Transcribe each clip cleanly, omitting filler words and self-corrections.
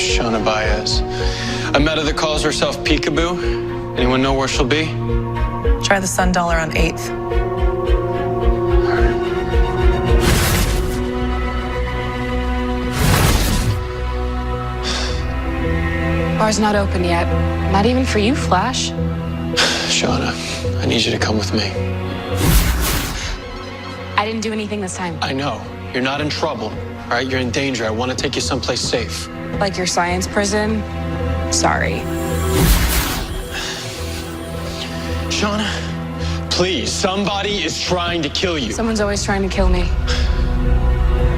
Shawna Baez. A meta that calls herself Peekaboo. Anyone know where she'll be? Try the Sun Dollar on 8th. Bar's not open yet. Not even for you, Flash. Shawna, I need you to come with me. I didn't do anything this time. I know. You're not in trouble, all right? You're in danger. I want to take you someplace safe. Like your science prison? Sorry. Shawna, please, somebody is trying to kill you. Someone's always trying to kill me.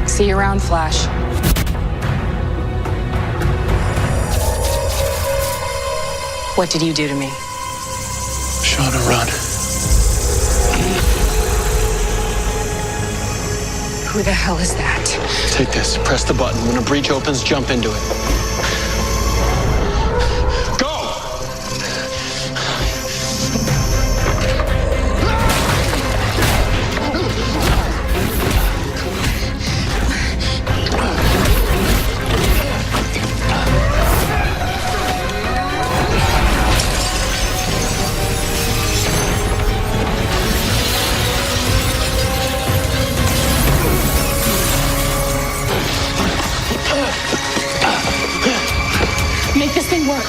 See you around, Flash. What did you do to me? Shawna, run. Who the hell is that? Take this. Press the button. When a breach opens, jump into it. Go! Make this thing work.